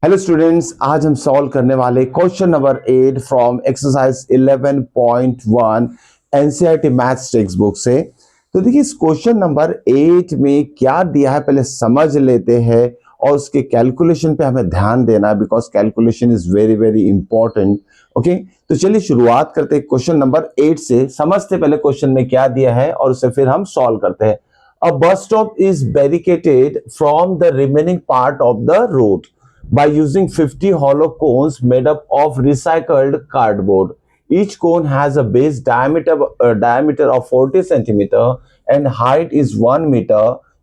Hello students, आज हम solve करने वाले question number 8 from exercise 11.1 NCERT maths text book से। तो देखिए, इस क्वेश्चन नंबर 8 में क्या दिया है पहले समझ लेते हैं और उसके कैलकुलेशन पे हमें ध्यान देना है, because calculation is very very important. Okay, तो चलिए शुरुआत करते हैं क्वेश्चन नंबर 8 से। समझते पहले क्वेश्चन में क्या दिया है और उसे फिर हम सॉल्व करते हैं। A bus stop is barricaded from the remaining part of the road by using 50 hollow cones made up of recycled cardboard. Each cone has a base diameter of 40 centimeter and height is 1 meter.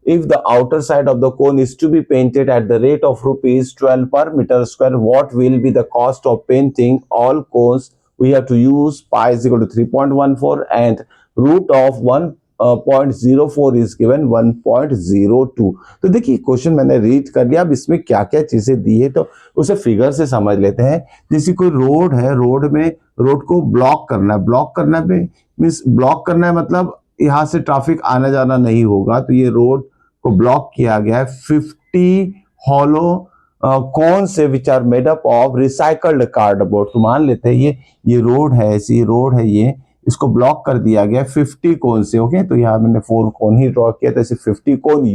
If the outer side of the cone is to be painted at the rate of rupees 12 per meter square, what will be the cost of painting all cones? We have to use pi is equal to 3.14 and root of 1.04 is given 1.02। तो देखिए, question मैंने read कर लिया। अब इसमें क्या क्या चीजें दी है तो उसे फिगर से समझ लेते हैं। जैसे कोई रोड है, रोड को ब्लॉक करना है। ब्लॉक करना पे मीन्स ब्लॉक करना है मतलब यहाँ से ट्रैफिक आना जाना नहीं होगा। तो ये रोड को ब्लॉक किया गया है 50 हॉलो कौन से which are made up of recycled cardboard. तो मान लेते हैं ये रोड है, ऐसी रोड है, ये इसको ब्लॉक कर दिया गया 50 कोन से। ओके, तो यहाँ मैंने 4 कोन ही ड्रॉ किया, तो ऐसे 50 कोन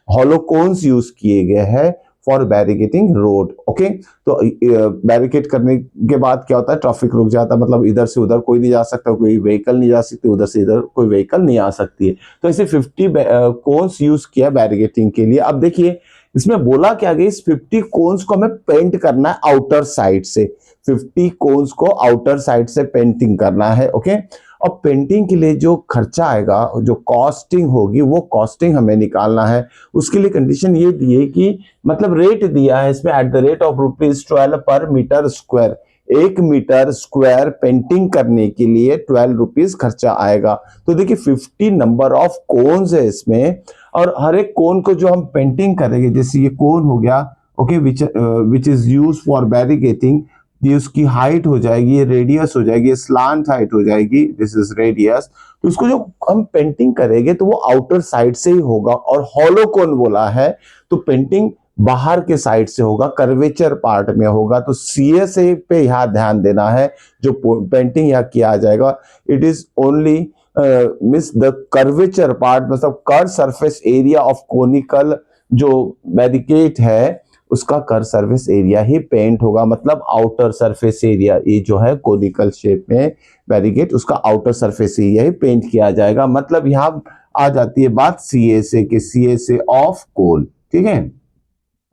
हॉलो कोन्स यूज किए गए हैं फॉर बैरिकेटिंग रोड। ओके, तो बैरिकेड करने के बाद क्या होता है, ट्रैफिक रुक जाता है, मतलब इधर से उधर कोई नहीं जा सकता, कोई व्हीकल नहीं जा सकती, उधर से इधर कोई व्हीकल नहीं आ सकती है। तो ऐसे 50 कोन्स यूज किया बैरिकेटिंग के लिए। अब देखिए, इसमें बोला क्या गया, इस 50 कोन्स को हमें पेंट करना है आउटर साइड से। 50 कोन्स को आउटर साइड से पेंटिंग करना है। ओके, और पेंटिंग के लिए जो खर्चा आएगा, जो कॉस्टिंग होगी, वो कॉस्टिंग हमें निकालना है। उसके लिए कंडीशन ये दी है कि मतलब रेट दिया है इसमें एट द रेट ऑफ ₹12 पर metre square. 1 metre square painting करने के लिए 12 रुपीज खर्चा आएगा। तो देखिए, 50 नंबर ऑफ कोन्स है इसमें, और हर एक कोन को जो हम पेंटिंग करेंगे, जैसे ये कोन हो गया, okay, which is use for barricading, ये उसकी हाइट हो जाएगी, ये रेडियस हो जाएगी, ये स्लांट हाइट हो जाएगी, दिस इज रेडियस। तो इसको जो हम पेंटिंग करेंगे तो वो आउटर साइड से ही होगा। और हॉलो कोन बोला है तो पेंटिंग बाहर के साइड से होगा, कर्वेचर पार्ट में होगा। तो सीएसए पे यहाँ ध्यान देना है। जो पेंटिंग यहाँ किया जाएगा, it is only means the curvature part, मतलब curve surface area of conical जो बैरिकेड है उसका कर्व सरफेस एरिया ही पेंट होगा। मतलब आउटर सरफेस एरिया, ये जो है कोनिकल शेप में बैरिकेड, उसका आउटर सरफेस एरिया ही पेंट किया जाएगा। मतलब यहाँ आ जाती है बात सीएसए के, सीएसए ऑफ कोन। ठीक है,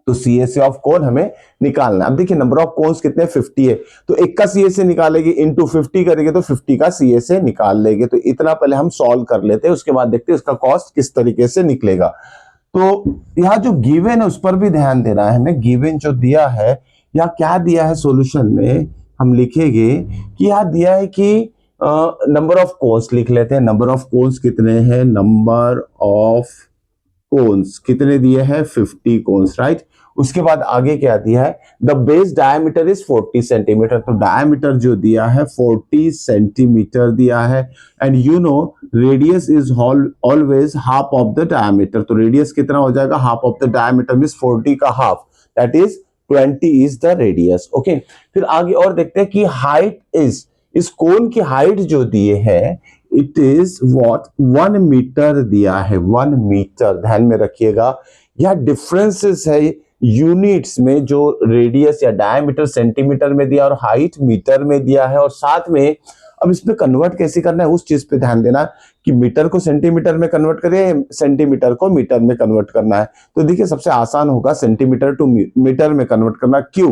तो सीएसए ऑफ कोन हमें निकालना। अब देखिए, नंबर ऑफ कोन्स कितने, 50 है, तो एक का सीएसए निकालेंगे, इंटू 50 करेंगे तो 50 का सीएसए निकाल लेंगे। तो इतना पहले हम सॉल्व कर लेते हैं, उसके बाद देखते हैं इसका कॉस्ट किस तरीके से निकलेगा। तो यहाँ जो गिवन है उस पर भी ध्यान देना है हमें। गिवन जो दिया है, या क्या दिया है सॉल्यूशन में, हम लिखेंगे कि यहाँ दिया है कि नंबर ऑफ कोन्स लिख लेते हैं। नंबर ऑफ कोन्स कितने हैं, नंबर ऑफ कोन्स कितने दिए हैं, 50 कोन्स, राइट। उसके बाद आगे क्या दिया है, the base diameter is 40 centimetre. तो डायमीटर जो दिया है 40 सेंटीमीटर दिया है। And you know radius is always half of the diameter. तो रेडियस कितना हो जाएगा, half of the diameter means 40 का half, that is 20 is the radius. Okay, फिर आगे और देखते हैं कि हाइट इज, इस कोन की हाइट जो दिए है, इट इज व्हाट, 1 मीटर दिया है। 1 मीटर ध्यान में रखिएगा। यह डिफरेंसेस है यूनिट्स में, जो रेडियस या डायमीटर सेंटीमीटर में दिया और हाइट मीटर में दिया है। और साथ में अब इसमें कन्वर्ट कैसे करना है उस चीज पे ध्यान देना कि मीटर को सेंटीमीटर में कन्वर्ट करें, सेंटीमीटर को मीटर में कन्वर्ट करना है। तो देखिए, सबसे आसान होगा सेंटीमीटर टू मीटर में कन्वर्ट करना। क्यों?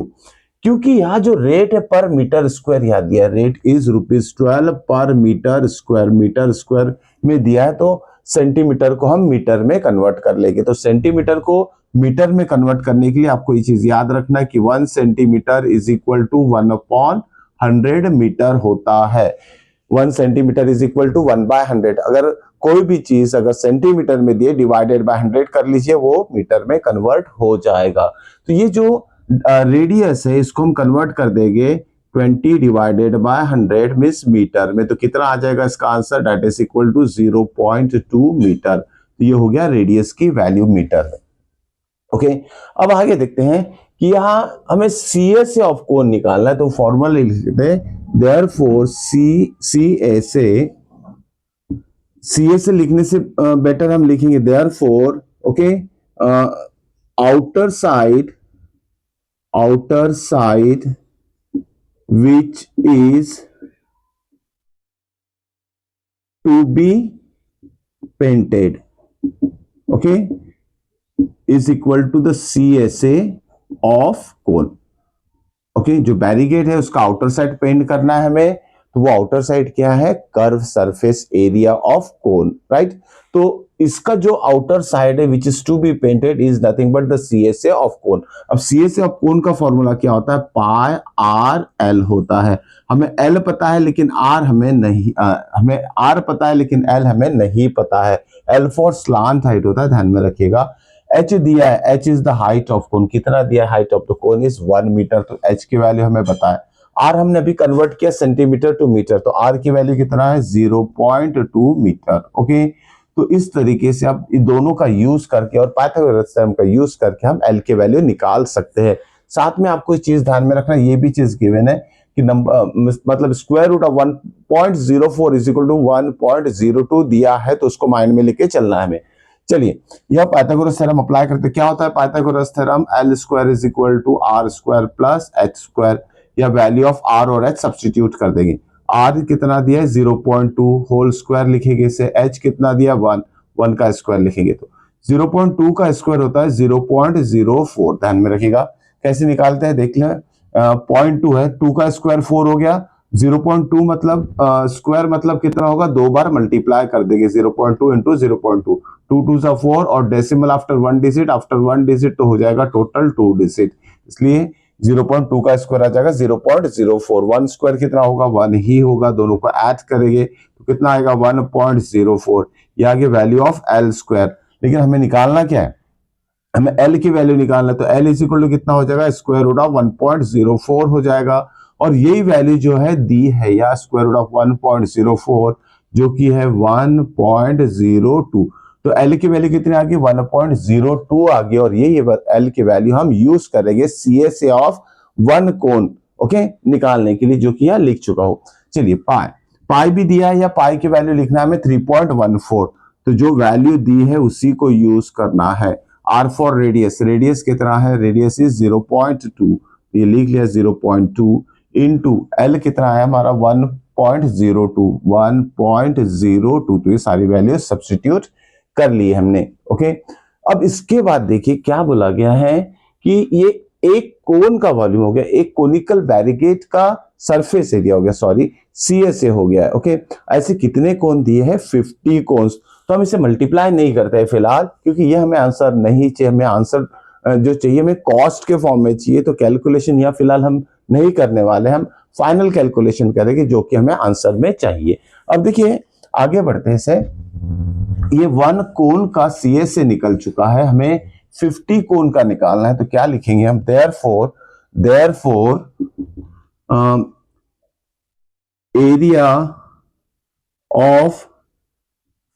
क्योंकि यहाँ जो रेट है पर मीटर स्क्वायर यहाँ दिया है, रेट इज ₹12 पर मीटर स्क्वायर। मीटर स्क्वायर में दिया है तो सेंटीमीटर को हम मीटर में कन्वर्ट कर लेंगे। तो सेंटीमीटर को मीटर में कन्वर्ट करने के लिए आपको ये चीज याद रखना है कि 1 centimetre is equal to 1/100 metre होता है। 1 सेंटीमीटर इज इक्वल टू 1/100। अगर कोई भी चीज अगर सेंटीमीटर में दिए, डिवाइडेड बाय 100 कर लीजिए, वो मीटर में कन्वर्ट हो जाएगा। तो ये जो रेडियस है इसको हम कन्वर्ट कर देंगे 20 डिवाइडेड बाय 100 मींस मीटर में। तो कितना आ जाएगा इसका answer, that is equal to 0.2 metre. तो ये हो गया रेडियस की वैल्यू मीटर में। ओके, अब आगे देखते हैं कि यहाँ हमें CSA ऑफ कोन निकालना है, तो फॉर्मूला लिख देते हैं, देयरफॉर CSA लिखने से बेटर हम लिखेंगे therefore, okay, outer side which is to be painted, okay, is equal to the CSA of cone. Okay, जो बैरिकेड है उसका आउटर साइड पेंट करना है हमें, तो वो आउटर साइड क्या है, curve surface area of cone, right. तो इसका जो आउटर साइड है which is to be painted is nothing but the CSA of cone. अब CSA ऑफ कोन का फॉर्मूला क्या होता है, पाई आर एल होता है। हमें एल पता है लेकिन आर हमें नहीं, हमें आर पता है लेकिन एल हमें नहीं पता है। एल फॉर स्लांट हाइट होता है, ध्यान में रखिएगा। एच दिया है, H is the height of cone, कितना दिया है, height of the cone is 1 metre, तो एच की वैल्यू हमें पता है। आर हमने अभी कन्वर्ट किया सेंटीमीटर टू मीटर, तो आर की वैल्यू कितना है, 0.2 मीटर, ओके। तो इस तरीके से आप इन दोनों का यूज करके और पाइथागोरस थ्योरम का यूज करके हम एल की वैल्यू निकाल सकते हैं। साथ में आपको एक चीज ध्यान में रखना, ये भी चीज गिवन है कि नंबर मतलब square root of 1.04 is equal to 1.02 दिया है, तो उसको माइंड में लेके चलना है हमें। चलिए, यह पाइथागोरस थ्योरम अप्लाई करते, क्या होता है Pythagoras theorem, L square is equal to R square plus H square, या वैल्यू ऑफ आर और एच सब्स्टिट्यूट कर देंगे। आर कितना दिया है 0.2 होल स्क्वायर लिखेंगे इसे, एच कितना दिया 1 का स्क्वायर लिखेंगे, तो 0.2 का स्क्वायर होता है 0.04, ध्यान में रखिएगा। कैसे निकालते हैं देख लें, 0.2 है, 2 का स्क्वायर 4 हो गया, 0.2 मतलब स्क्वायर मतलब कितना होगा, 2 बार मल्टीप्लाई कर देंगे, 0.2 इंटू 0.2, 2 2 सा 4 और decimal after 1 digit, after 1 digit तो हो जाएगा टोटल 2 डिजिट, इसलिए 0.2 का स्क्वायर आ जाएगा 0.04। 1 स्क्वायर कितना होगा, 1 ही होगा, दोनों को ऐड करेंगे तो कितना आएगा 1.04। ये आ गया वैल्यू ऑफ एल स्क्वायर। लेकिन हमें निकालना क्या है, हमें एल की वैल्यू निकालना है, तो एल इज इक्वल टू कितना हो जाएगा, स्क्वायर रूट ऑफ 1.04 हो जाएगा। और यही वैल्यू जो है दी है या स्क्वायर रूट ऑफ 1.04 जो कि है 1.02, तो एल की वैल्यू कितनी आ गई, 1.02 आ गई। और यही एल की वैल्यू हम यूज करेंगे CSA ऑफ 1 कोन, ओके, निकालने के लिए, जो कि यहां लिख चुका हूं। चलिए, पाई भी दिया है, या पाई की वैल्यू लिखना है हमें 3.14, तो जो वैल्यू दी है उसी को यूज करना है। आर फॉर रेडियस, रेडियस कितना है, रेडियस इज 0.2, ये लिख लिया 0.2 इंटू एल कितना है हमारा 1.02, तो ये सारी वैल्यू सब्स्टिट्यूट कर ली हमने, ओके। अब इसके बाद देखिए क्या बोला गया है कि ये एक कोन का वॉल्यूम हो गया, एक कोनिकल बैरिकेड का सरफेस एरिया हो गया, सॉरी CSA हो गया है, ओके। ऐसे कितने कोन दिए हैं, 50 कोन्स। तो हम इसे मल्टीप्लाई नहीं करते हैं फिलहाल, क्योंकि ये हमें आंसर नहीं चाहिए, हमें आंसर जो चाहिए हमें कॉस्ट के फॉर्म में चाहिए, तो कैलकुलेशन यहाँ फिलहाल हम नहीं करने वाले, हम फाइनल कैलकुलेशन करेंगे जो कि हमें आंसर में चाहिए। अब देखिए आगे बढ़ते हैं, से ये 1 कोन का CSA निकल चुका है, हमें 50 कोन का निकालना है, तो क्या लिखेंगे हम, therefore area of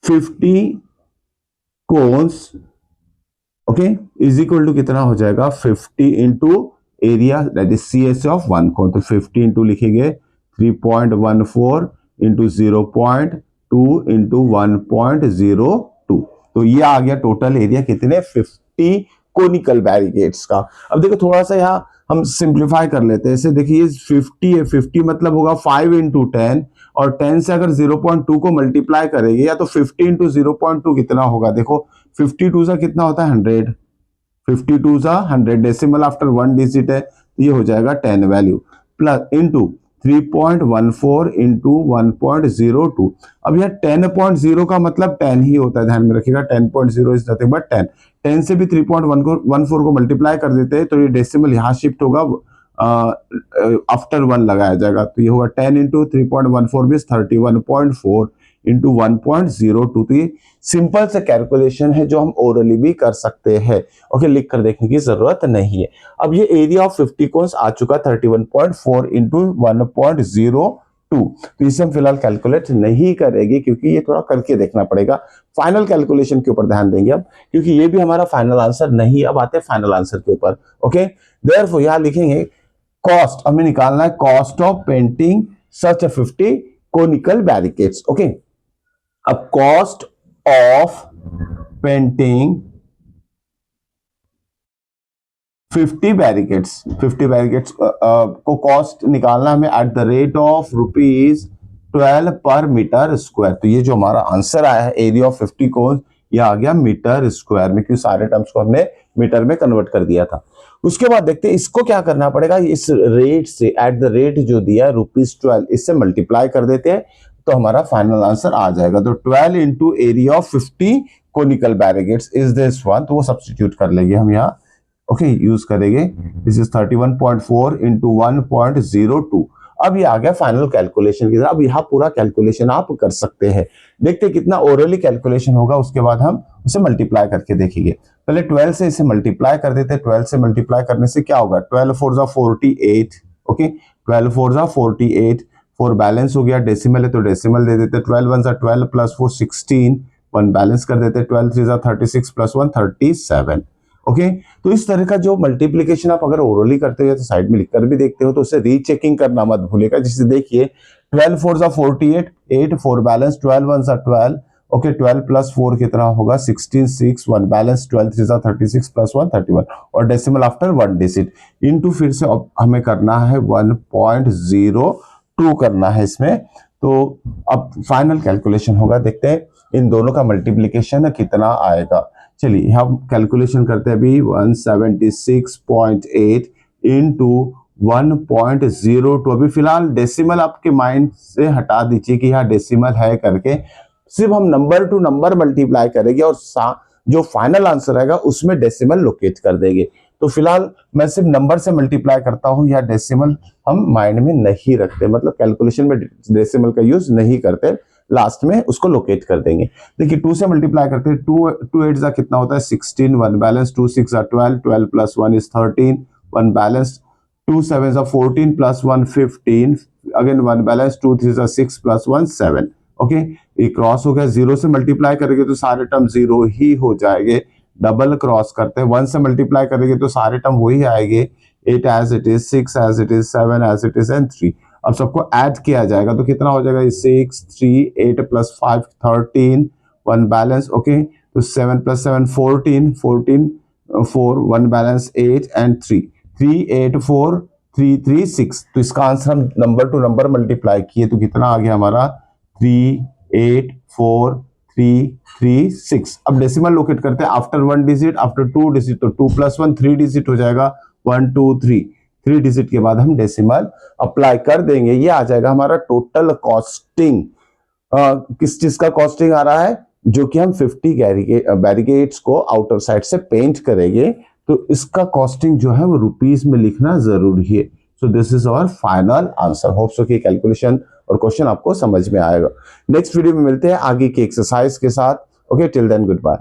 50 cones, okay, is equal to कितना हो जाएगा, 50 into area that is CSA of 1 cone, तो 50 इंटू लिखेंगे 3.14 इंटू 0.2 इंटू 1.02, तो ये आ गया टोटल एरिया कितने, 50 कोनिकल बैरिकेड्स का। अब देखो थोड़ा सा यहाँ हम सिंप्लीफाई कर लेते हैं, ऐसे देखिए 50 है, 50 मतलब होगा 5 इंटू 10, और 10 से अगर 0.2 को मल्टीप्लाई करेंगे, या तो 50 इंटू 0.2 कितना होगा, देखो 52 सा कितना होता है 100, 52 सा 100, डेसिमल आफ्टर 1 डिजिट है, ये हो जाएगा 10 वैल्यू, प्लस इंटू 3.14 इंटू 1.02। अब यह 10.0 का मतलब 10 ही होता है, ध्यान में रखिएगा, 10.0 इज नथिंग बट 10। 10 से भी 3.14 को मल्टीप्लाई कर देते हैं, तो ये डेसिमल यहाँ शिफ्ट होगा, आफ्टर 1 लगाया जाएगा, तो ये होगा 10 इंटू 3.14 भी 31.4 इंटू 1.02। तो ये सिंपल से कैलकुलेशन है जो हम ओरली भी कर सकते हैं, ओके, लिख कर देखने की जरूरत नहीं है। अब ये एरिया ऑफ 50 कोन्स आ चुका 31.4 इंटू 1.02, 2। तो इसे हम फिलहाल कैलकुलेट नहीं करेंगे क्योंकि ये थोड़ा करके देखना पड़ेगा। फाइनल कैलकुलेशन के ऊपर ध्यान देंगे अब, क्योंकि ये भी हमारा फाइनल आंसर नहीं। अब आते हैं फाइनल आंसर के ऊपर। ओके, देयरफॉर यहां लिखेंगे कॉस्ट, हमें निकालना है cost of painting such 50 conical barricades. Okay, अब cost of painting 50 barricades, 50 barricades को कॉस्ट निकालना हमें एट द रेट ऑफ ₹12 पर मीटर स्क्वायर। तो ये जो हमारा आंसर आया है एरिया ऑफ 50 को, ये आ गया मीटर स्क्वायर में, क्योंकि सारे टर्म्स को हमने मीटर में कन्वर्ट कर दिया था। उसके बाद देखते हैं इसको क्या करना पड़ेगा। इस रेट से एट द रेट जो दिया ₹12, इससे मल्टीप्लाई कर देते हैं तो हमारा फाइनल आंसर आ जाएगा। तो 12 into area of 50 conical barricades is this one, तो वो सब्सटीट्यूट कर लेंगे हम यहाँ। ओके, यूज करेंगे। This is 31.4 into 1.02। अब ये आ गया फाइनल कैलकुलेशन की तरह। अब यहाँ पूरा कैलकुलेशन आप कर सकते हैं। देखते हैं कितना ओरली कैलकुलेशन होगा, उसके बाद हम उसे मल्टीप्लाई करके देखेंगे। पहले 12 से इसे मल्टीप्लाई कर देते हैं। 12 से मल्टीप्लाई करने से क्या होगा, 12 4 जा 48। ओके, 12 4 जा 48, 4 बैलेंस हो गया, डेसिमल है तो डेसिमल दे देते। 12 1 जा 12 प्लस 4 16, 1 बैलेंस कर देते। 12 3 जा 36 प्लस 1 37। ओके, तो इस तरह का जो मल्टीप्लिकेशन आप अगर ओरली करते हो तो साइड में लिखकर भी देखते हो, तो उसे रीचेकिंग करना मत भूलिएगा। जिसे देखिए 12 4 जा 48, 8 4 बैलेंस, 12 1 जा 12। ओके, 12 प्लस 4 कितना होगा 16 6, 1 बैलेंस, 12 3 जा 36 प्लस 1 31, और डेसिमल आफ्टर 1 डिजिट इनटू, फिर से अब हमें करना है 1.02 करना है इसमें। तो अब फाइनल कैलकुलेशन होगा, देखते हैं इन दोनों का मल्टीप्लिकेशन कितना आएगा। चलिए हम कैलकुलेशन करते हैं अभी। 176.8 इंटू 1.02। अभी फिलहाल डेसिमल आपके माइंड से हटा दीजिए कि यहाँ डेसिमल है करके, सिर्फ हम नंबर टू नंबर मल्टीप्लाई करेंगे और जो फाइनल आंसर आएगा उसमें डेसिमल लोकेट कर देंगे। तो फिलहाल मैं सिर्फ नंबर से मल्टीप्लाई करता हूं, या डेसिमल हम माइंड में नहीं रखते, मतलब कैलकुलेशन में डेसिमल का यूज नहीं करते, लास्ट में उसको लोकेट कर देंगे। देखिए 2 से मल्टीप्लाई करते हैं, 2 8 जा कितना होता है 16, 1 बैलेंस, 2 6 जा 12, 12 प्लस 1 इज 13, 1 बैलेंस, 2 7 जा 14 प्लस 1 15, अगेन 1 बैलेंस, 2 3 जा 6 प्लस 1 7। ओके, ये क्रॉस हो गया। 0 से मल्टीप्लाई करेंगे तो सारे टर्म 0 ही हो जाएंगे। डबल क्रॉस करते हैं, 1 से मल्टीप्लाई करेंगे तो सारे टर्म वही आएंगे। 8 as it is, 6 as it is, 7 as it is and 3। अब सबको ऐड किया जाएगा तो कितना हो जाएगा, 6 3 8 प्लस 5 13, 1 बैलेंस। ओके, तो 7 प्लस 7 14, 14 4, 1 बैलेंस 8 एंड 3, 3 8 4 3 3 6। तो इसका आंसर हम नंबर टू नंबर मल्टीप्लाई किए तो कितना आ गया हमारा 3 8 4 3 3 6। अब डेसिमल लोकेट करते हैं आफ्टर 1 डिजिट, आफ्टर 2 डिजिट, तो 2 प्लस 1 3 डिजिट हो जाएगा, 1 2 3, 3 डिजिट के बाद हम डेसिमल अप्लाई कर देंगे। ये आ जाएगा हमारा टोटल कॉस्टिंग। किस चीज का कॉस्टिंग आ रहा है, जो कि हम 50 बैरिकेड्स को आउटर साइड से पेंट करेंगे, तो इसका कॉस्टिंग जो है वो रुपीस में लिखना जरूरी है। So this is our final answer. Hope so कि कैलकुलेशन और क्वेश्चन आपको समझ में आएगा। नेक्स्ट वीडियो में मिलते हैं आगे की एक्सरसाइज के साथ। Okay, till then good bye.